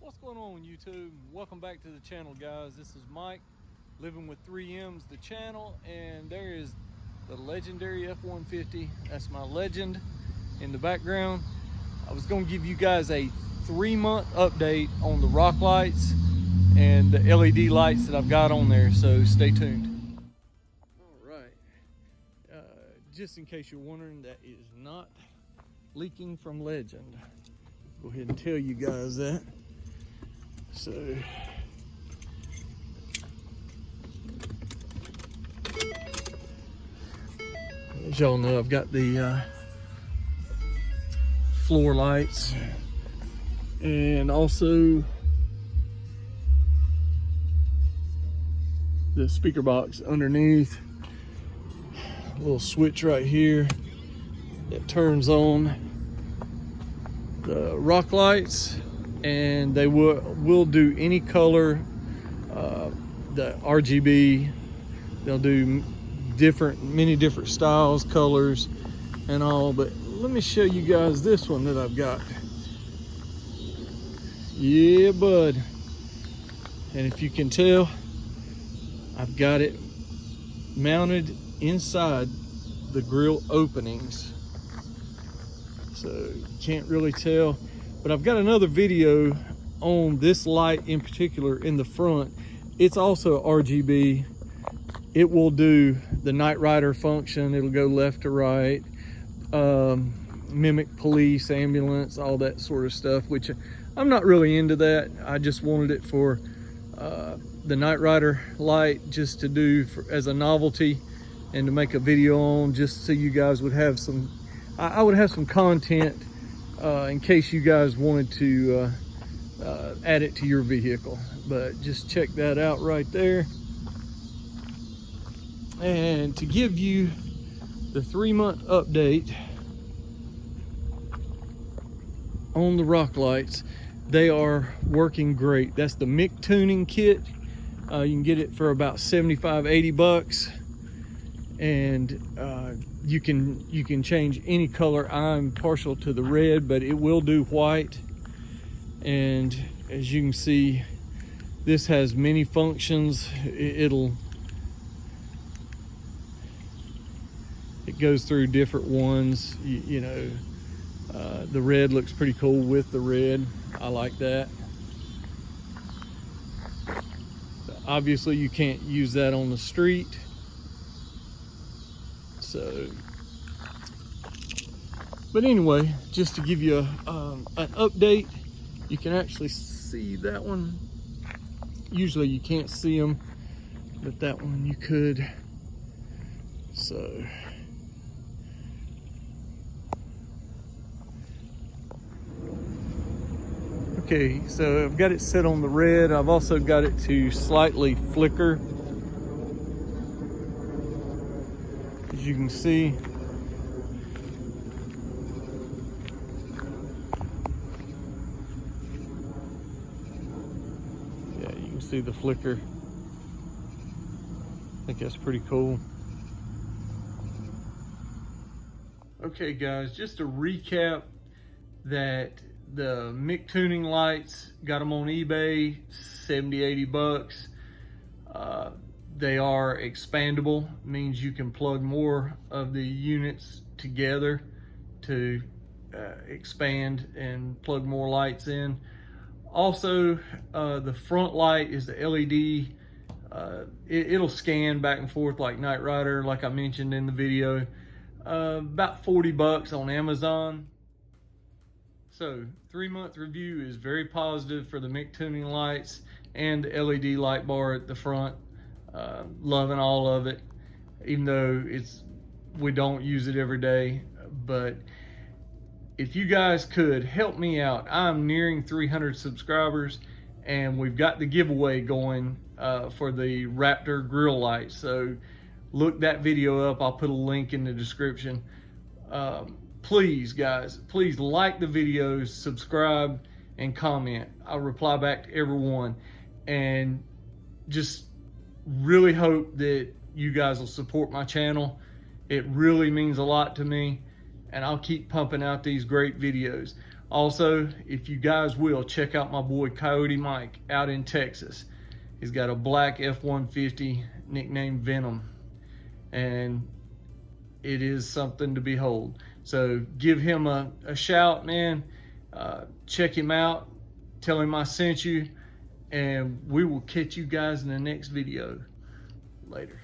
What's going on, YouTube? Welcome back to the channel, guys. This is Mike, Living with 3M's, the channel, and there is the legendary F-150. That's my Legend in the background. I was going to give you guys a 3-month update on the rock lights and the LED lights that I've got on there, so stay tuned. All right, just in case you're wondering, that is not leaking from Legend. Go ahead and tell you guys that. So as y'all know, I've got the floor lights and also the speaker box underneath. A little switch right here that turns on the rock lights, and they will do any color, the RGB. They'll do many different styles, colors, and all. But let me show you guys this one that I've got. Yeah, bud. And if you can tell, I've got it mounted inside the grill openings, so you can't really tell. But I've got another video on this light in particular in the front. It's also RGB. It will do the night rider function. It'll go left to right, mimic police, ambulance, all that sort of stuff, which I'm not really into that. I just wanted it for the night rider light, just to do as a novelty and to make a video on, just so you guys would have some, I would have some content in case you guys wanted to add it to your vehicle. But just check that out right there. And to give you the 3-month update on the rock lights, they are working great. That's the Mictuning kit. You can get it for about 75-80 bucks, and you can change any color. I'm partial to the red, but it will do white. And as you can see, this has many functions. It goes through different ones. You know, the red looks pretty cool with the red. I like that. Obviously you can't use that on the street, so, but anyway, just to give you an update. You can actually see that one. Usually you can't see them, but that one you could. So okay, so I've got it set on the red. I've also got it to slightly flicker. As you can see, yeah, you can see the flicker. I think that's pretty cool. Okay guys, just to recap, that the Mictuning lights, got them on eBay, 70-80 bucks. They are expandable, means you can plug more of the units together to expand and plug more lights in. Also, the front light is the LED. It'll scan back and forth like Night Rider, like I mentioned in the video. About 40 bucks on Amazon. So 3-month review is very positive for the Mictuning lights and the LED light bar at the front. Loving all of it, even though we don't use it every day. But if you guys could help me out, I'm nearing 300 subscribers, and we've got the giveaway going for the Raptor grill light. So look that video up. I'll put a link in the description. Please guys, please like the videos, subscribe, and comment. I'll reply back to everyone, and just really hope that you guys will support my channel. It really means a lot to me, and I'll keep pumping out these great videos. Also, if you guys will, check out my boy Coyote Mike out in Texas. He's got a black F-150 nicknamed Venom, and it is something to behold. So give him a shout, man. Check him out. Tell him I sent you, and we will catch you guys in the next video. Later.